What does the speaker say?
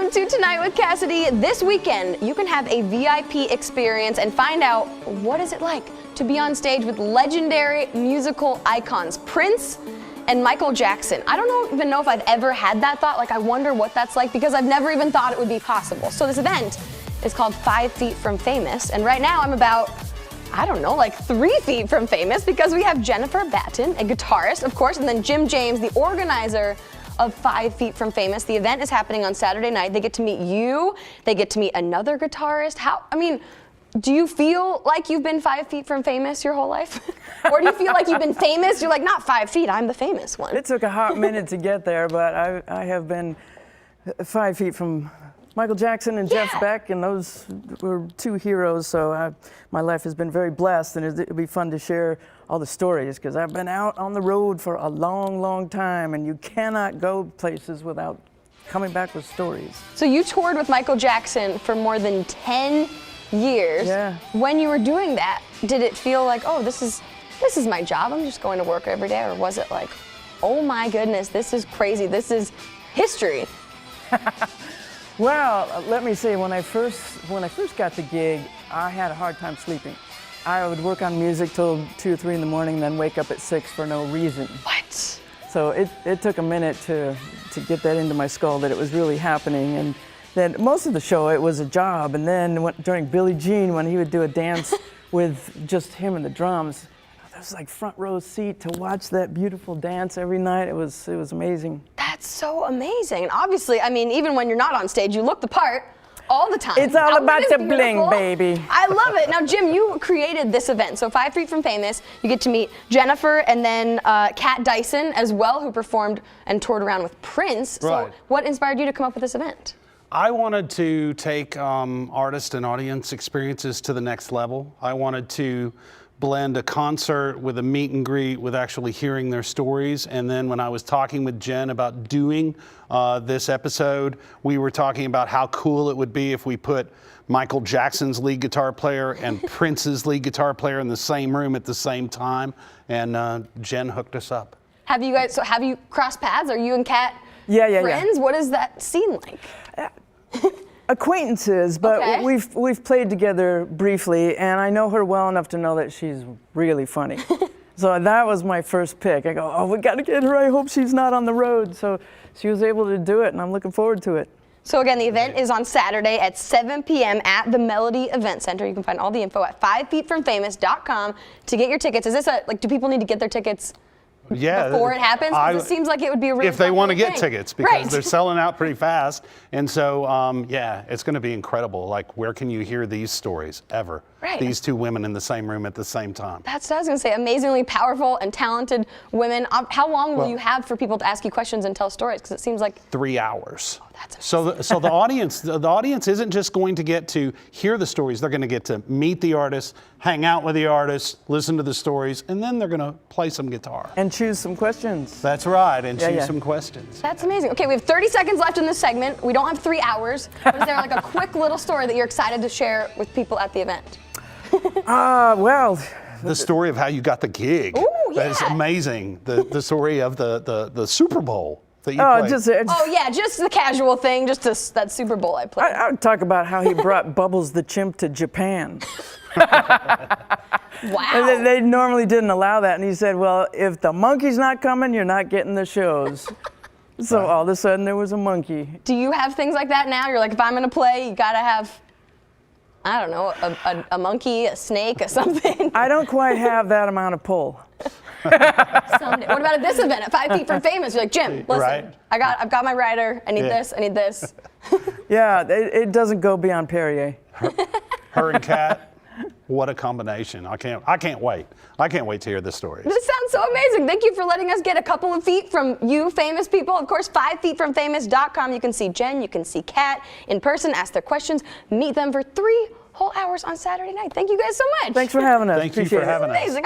Welcome to Tonight with Cassidy. This weekend, you can have a VIP experience and find out what is it like to be on stage with legendary musical icons, Prince and Michael Jackson. I don't even know if I've ever had that thought, like I wonder what that's like, because I've never even thought it would be possible. So this event is called 5 Feet from Famous, and right now I'm about, I don't know, like 3 feet from famous, because we have Jennifer Batten, a guitarist, of course, and then Jim James, the organizer of 5 Feet from Famous. The event is happening on Saturday night. They get to meet you, they get to meet another guitarist. Do you feel like you've been 5 feet from famous your whole life? Or do you feel like you've been famous? You're like, not 5 feet, I'm the famous one. It took a hot minute to get there, but I have been 5 feet from Michael Jackson and Jeff Beck, and those were two heroes, so my life has been very blessed, and it'll be fun to share all the stories, because I've been out on the road for a long, long time, and you cannot go places without coming back with stories. So you toured with Michael Jackson for more than 10 years. Yeah. When you were doing that, did it feel like, oh, this is my job, I'm just going to work every day, or was it like, oh my goodness, this is crazy, this is history? Well, let me say, when I first got the gig, I had a hard time sleeping. I would work on music till 2 or 3 in the morning, then wake up at 6 for no reason. What? So it took a minute to get that into my skull that it was really happening. And then most of the show, it was a job. And then during Billie Jean, when he would do a dance with just him and the drums, that was like front row seat to watch that beautiful dance every night. It was amazing. That's so amazing. And obviously, I mean, even when you're not on stage, you look the part all the time. It's all about the bling, baby. I love it. Now, Jim, you created this event. So 5 Feet from Famous, you get to meet Jennifer and then Kat Dyson as well, who performed and toured around with Prince. Right. So what inspired you to come up with this event? I wanted to take artist and audience experiences to the next level. I wanted to blend a concert with a meet and greet with actually hearing their stories. And then when I was talking with Jen about doing this episode, we were talking about how cool it would be if we put Michael Jackson's lead guitar player and Prince's lead guitar player in the same room at the same time. And Jen hooked us up. Have you crossed paths? Are you and Kat friends? Yeah. What is that scene like? Acquaintances, but Okay. we've played together briefly, and I know her well enough to know that she's really funny. So that was my first pick. I go, oh, we got to get her. I hope she's not on the road. So she was able to do it, and I'm looking forward to it. So again, the event is on Saturday at 7 p.m. at the Melody Event Center. You can find all the info at 5feetfromfamous.com to get your tickets. Is this do people need to get their tickets before it happens? Because it seems like it would be a really if they want to get thing. tickets, because they're selling out pretty fast. And so, yeah, it's going to be incredible. Like, where can you hear these stories ever? Right. These two women in the same room at the same time. That's what I was going to say. Amazingly powerful and talented women. How long will you have for people to ask you questions and tell stories? Because it seems like 3 hours. Oh, that's So the audience isn't just going to get to hear the stories. They're going to get to meet the artists, hang out with the artists, listen to the stories, and then they're going to play some guitar. And choose some questions. That's right, and choose yeah. some questions. That's amazing. Okay, we have 30 seconds left in this segment. We don't have 3 hours. But is there like a quick little story that you're excited to share with people at the event? Well, The story of how you got the gig. Ooh, That is yeah. amazing. The story of the Super Bowl that you played. just Just the casual thing, just that Super Bowl I played. I would talk about how he brought Bubbles the chimp to Japan. Wow. And they normally didn't allow that, and he said, well, if the monkey's not coming, you're not getting the shows. So all of a sudden there was a monkey. Do you have things like that now? You're like, if I'm going to play, you got to have, I don't know, a monkey, a snake, or something. I don't quite have that amount of pull. Someday. What about at this event at 5 Feet from Famous? You're like, Jim, listen, Right. I've got my rider. I need this. I need this. Yeah, it doesn't go beyond Perrier. Her and Kat. What a combination. I can't wait. I can't wait to hear this story. This sounds so amazing. Thank you for letting us get a couple of feet from you famous people. Of course, 5feetfromfamous.com. You can see Jen, you can see Kat in person, ask their questions, meet them for 3 whole hours on Saturday night. Thank you guys so much. Thanks for having us. Thank you Appreciate for it. having us. Amazing.